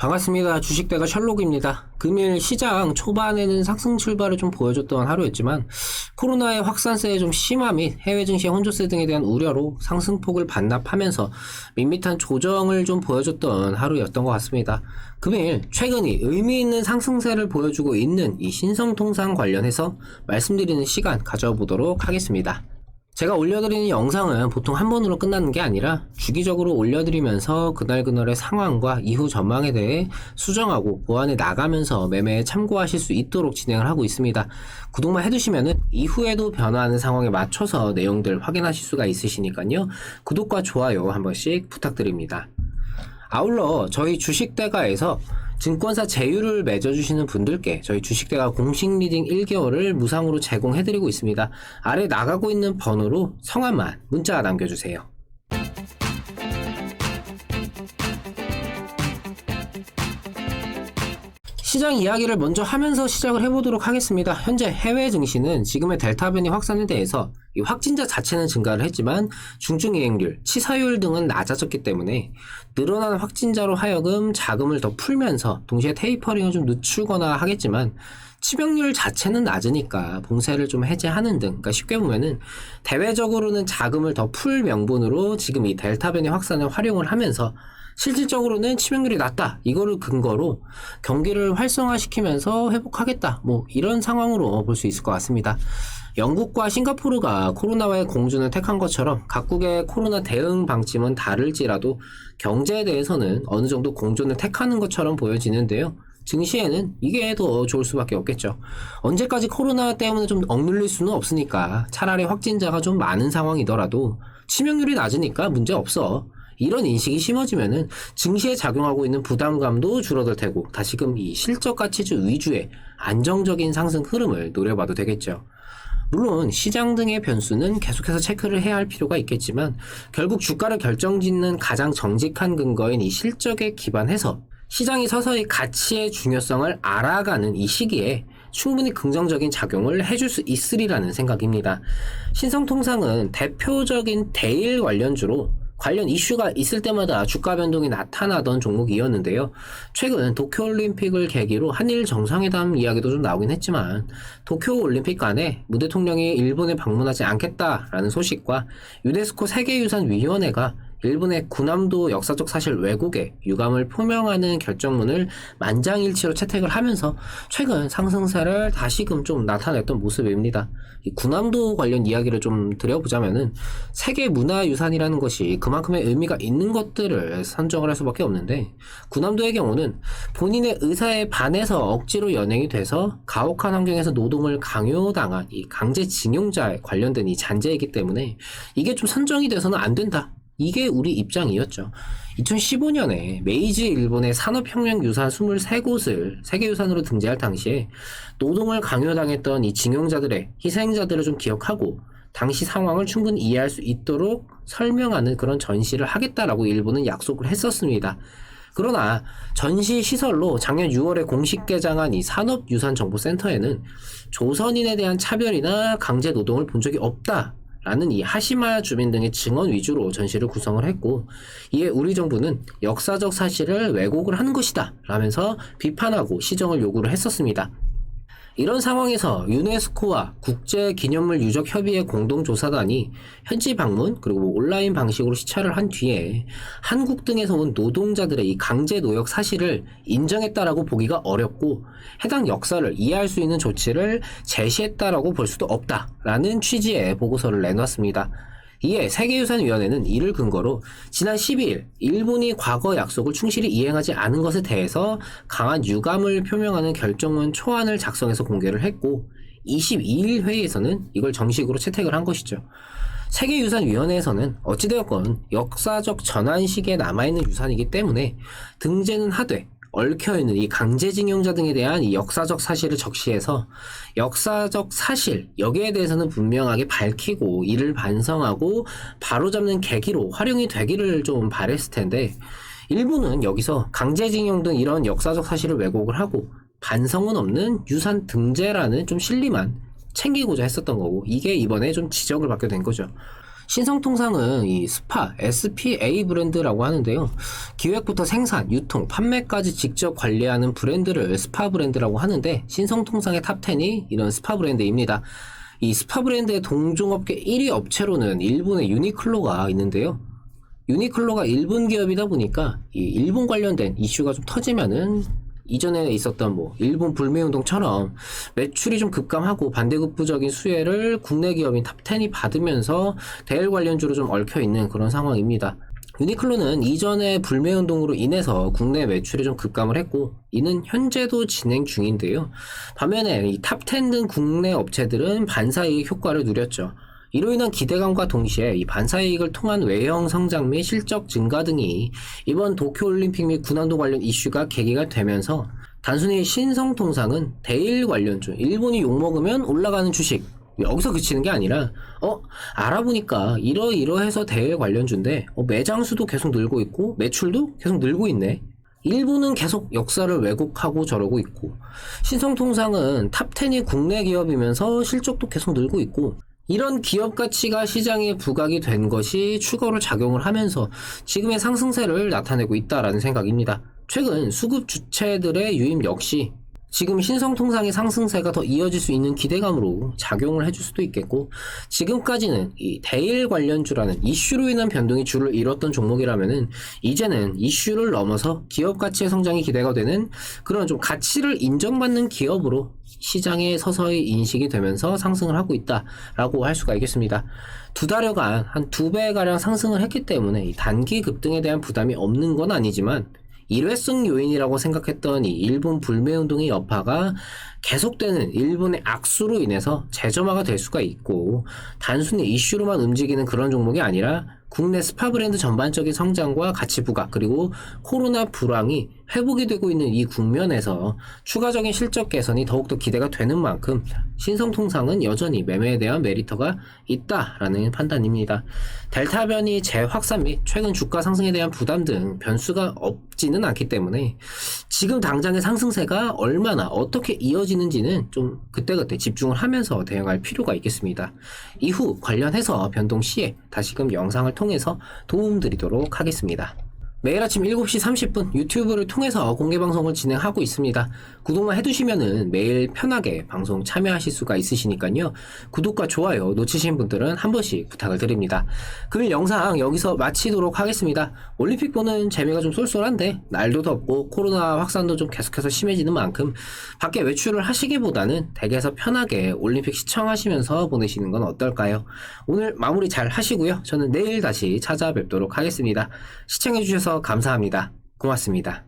반갑습니다. 주식대가 셜록입니다. 금일 시장 초반에는 상승 출발을 좀 보여줬던 하루였지만 코로나의 확산세의 좀 심화 및 해외 증시의 혼조세 등에 대한 우려로 상승폭을 반납하면서 밋밋한 조정을 좀 보여줬던 하루였던 것 같습니다. 금일 최근이 의미 있는 상승세를 보여주고 있는 이 신성통상 관련해서 말씀드리는 시간 가져보도록 하겠습니다. 제가 올려드리는 영상은 보통 한 번으로 끝나는 게 아니라 주기적으로 올려드리면서 그날그날의 상황과 이후 전망에 대해 수정하고 보완해 나가면서 매매에 참고하실 수 있도록 진행을 하고 있습니다. 구독만 해두시면은 이후에도 변화하는 상황에 맞춰서 내용들 확인하실 수가 있으시니까요. 구독과 좋아요 한 번씩 부탁드립니다. 아울러 저희 주식대가에서 증권사 제휴를 맺어주시는 분들께 저희 주식대가 공식 리딩 1개월을 무상으로 제공해드리고 있습니다. 아래 나가고 있는 번호로 성함만 문자 남겨주세요. 시장 이야기를 먼저 하면서 시작을 해보도록 하겠습니다. 현재 해외 증시는 지금의 델타 변이 확산에 대해서 이 확진자 자체는 증가를 했지만 중증이행률, 치사율 등은 낮아졌기 때문에 늘어난 확진자로 하여금 자금을 더 풀면서 동시에 테이퍼링을 좀 늦추거나 하겠지만 치명률 자체는 낮으니까 봉쇄를 좀 해제하는 등, 그러니까 쉽게 보면은 대외적으로는 자금을 더 풀 명분으로 지금 이 델타 변이 확산을 활용을 하면서 실질적으로는 치명률이 낮다. 이거를 근거로 경기를 활성화시키면서 회복하겠다. 이런 상황으로 볼 수 있을 것 같습니다. 영국과 싱가포르가 코로나와의 공존을 택한 것처럼 각국의 코로나 대응 방침은 다를지라도 경제에 대해서는 어느 정도 공존을 택하는 것처럼 보여지는데요. 증시에는 이게 더 좋을 수밖에 없겠죠. 언제까지 코로나 때문에 좀 억눌릴 수는 없으니까 차라리 확진자가 좀 많은 상황이더라도 치명률이 낮으니까 문제 없어. 이런 인식이 심어지면은 증시에 작용하고 있는 부담감도 줄어들 테고 다시금 이 실적 가치주 위주의 안정적인 상승 흐름을 노려봐도 되겠죠. 물론 시장 등의 변수는 계속해서 체크를 해야 할 필요가 있겠지만 결국 주가를 결정짓는 가장 정직한 근거인 이 실적에 기반해서 시장이 서서히 가치의 중요성을 알아가는 이 시기에 충분히 긍정적인 작용을 해줄 수 있으리라는 생각입니다. 신성통상은 대표적인 대일 관련주로 관련 이슈가 있을 때마다 주가 변동이 나타나던 종목이었는데요. 최근 도쿄올림픽을 계기로 한일 정상회담 이야기도 좀 나오긴 했지만 도쿄올림픽 간에 문 대통령이 일본에 방문하지 않겠다라는 소식과 유네스코 세계유산위원회가 일본의 군함도 역사적 사실 왜곡에 유감을 표명하는 결정문을 만장일치로 채택을 하면서 최근 상승세를 다시금 좀 나타냈던 모습입니다. 이 군함도 관련 이야기를 좀 드려보자면은 세계문화유산이라는 것이 그만큼의 의미가 있는 것들을 선정을 할 수밖에 없는데 군함도의 경우는 본인의 의사에 반해서 억지로 연행이 돼서 가혹한 환경에서 노동을 강요당한 이 강제징용자에 관련된 이 잔재이기 때문에 이게 좀 선정이 돼서는 안 된다. 이게 우리 입장이었죠. 2015년에 메이지 일본의 산업혁명유산 23곳을 세계유산으로 등재할 당시에 노동을 강요당했던 이 징용자들의 희생자들을 좀 기억하고 당시 상황을 충분히 이해할 수 있도록 설명하는 그런 전시를 하겠다라고 일본은 약속을 했었습니다. 그러나 전시시설로 작년 6월에 공식 개장한 이 산업유산정보센터에는 조선인에 대한 차별이나 강제노동을 본 적이 없다 라는 이 하시마 주민 등의 증언 위주로 전시를 구성을 했고 이에 우리 정부는 역사적 사실을 왜곡을 하는 것이다 라면서 비판하고 시정을 요구를 했었습니다. 이런 상황에서 유네스코와 국제기념물 유적협의회 공동조사단이 현지 방문 그리고 온라인 방식으로 시찰을 한 뒤에 한국 등에서 온 노동자들의 이 강제 노역 사실을 인정했다라고 보기가 어렵고 해당 역사를 이해할 수 있는 조치를 제시했다라고 볼 수도 없다라는 취지의 보고서를 내놨습니다. 이에 세계유산위원회는 이를 근거로 지난 12일 일본이 과거 약속을 충실히 이행하지 않은 것에 대해서 강한 유감을 표명하는 결정문 초안을 작성해서 공개를 했고 22일 회의에서는 이걸 정식으로 채택을 한 것이죠. 세계유산위원회에서는 어찌되었건 역사적 전환 시기에 남아있는 유산이기 때문에 등재는 하되 얽혀있는 이 강제징용자 등에 대한 이 역사적 사실을 적시해서 역사적 사실 여기에 대해서는 분명하게 밝히고 이를 반성하고 바로잡는 계기로 활용이 되기를 좀 바랬을 텐데 일본은 여기서 강제징용 등 이런 역사적 사실을 왜곡을 하고 반성은 없는 유산 등재라는 좀 실리만 챙기고자 했었던 거고 이게 이번에 좀 지적을 받게 된 거죠. 신성통상은 이 스파, SPA 브랜드라고 하는데요. 기획부터 생산, 유통, 판매까지 직접 관리하는 브랜드를 스파 브랜드라고 하는데 신성통상의 탑10이 이런 스파 브랜드입니다. 이 스파 브랜드의 동종업계 1위 업체로는 일본의 유니클로가 있는데요. 유니클로가 일본 기업이다 보니까 이 일본 관련된 이슈가 좀 터지면은 이전에 있었던 일본 불매운동처럼 매출이 좀 급감하고 반대급부적인 수혜를 국내 기업인 탑10이 받으면서 대일 관련주로 좀 얽혀있는 그런 상황입니다. 유니클로는 이전에 불매운동으로 인해서 국내 매출이 좀 급감을 했고 이는 현재도 진행 중인데요. 반면에 이 탑10 등 국내 업체들은 반사이익 효과를 누렸죠. 이로 인한 기대감과 동시에 이 반사이익을 통한 외형 성장 및 실적 증가 등이 이번 도쿄올림픽 및 군안도 관련 이슈가 계기가 되면서 단순히 신성통상은 대일 관련주, 일본이 욕먹으면 올라가는 주식 여기서 그치는 게 아니라 알아보니까 이러이러해서 대일 관련주인데 매장 수도 계속 늘고 있고 매출도 계속 늘고 있네. 일본은 계속 역사를 왜곡하고 저러고 있고 신성통상은 탑10이 국내 기업이면서 실적도 계속 늘고 있고 이런 기업 가치가 시장에 부각이 된 것이 추가로 작용을 하면서 지금의 상승세를 나타내고 있다라는 생각입니다. 최근 수급 주체들의 유입 역시 지금 신성통상의 상승세가 더 이어질 수 있는 기대감으로 작용을 해줄 수도 있겠고 지금까지는 이 대일 관련주라는 이슈로 인한 변동이 주를 이뤘던 종목이라면은 이제는 이슈를 넘어서 기업 가치의 성장이 기대가 되는 그런 좀 가치를 인정받는 기업으로 시장에 서서히 인식이 되면서 상승을 하고 있다라고 할 수가 있겠습니다. 두 달여간 한 2배가량 상승을 했기 때문에 이 단기 급등에 대한 부담이 없는 건 아니지만 일회성 요인이라고 생각했던 이 일본 불매운동의 여파가 계속되는 일본의 악수로 인해서 재점화가 될 수가 있고 단순히 이슈로만 움직이는 그런 종목이 아니라 국내 스파 브랜드 전반적인 성장과 가치 부각 그리고 코로나 불황이 회복이 되고 있는 이 국면에서 추가적인 실적 개선이 더욱더 기대가 되는 만큼 신성통상은 여전히 매매에 대한 메리트가 있다라는 판단입니다. 델타 변이 재확산 및 최근 주가 상승에 대한 부담 등 변수가 없지는 않기 때문에 지금 당장의 상승세가 얼마나 어떻게 이어지는지는 좀 그때그때 집중을 하면서 대응할 필요가 있겠습니다. 이후 관련해서 변동 시에 다시금 영상을 통해서 도움드리도록 하겠습니다. 매일 아침 7시 30분 유튜브를 통해서 공개방송을 진행하고 있습니다. 구독만 해두시면은 매일 편하게 방송 참여하실 수가 있으시니까요. 구독과 좋아요 놓치신 분들은 한 번씩 부탁을 드립니다. 그 영상 여기서 마치도록 하겠습니다. 올림픽 보는 재미가 좀 쏠쏠한데 날도 덥고 코로나 확산도 좀 계속해서 심해지는 만큼 밖에 외출을 하시기보다는 댁에서 편하게 올림픽 시청하시면서 보내시는 건 어떨까요? 오늘 마무리 잘 하시고요. 저는 내일 다시 찾아뵙도록 하겠습니다. 시청해주셔서 감사합니다. 고맙습니다.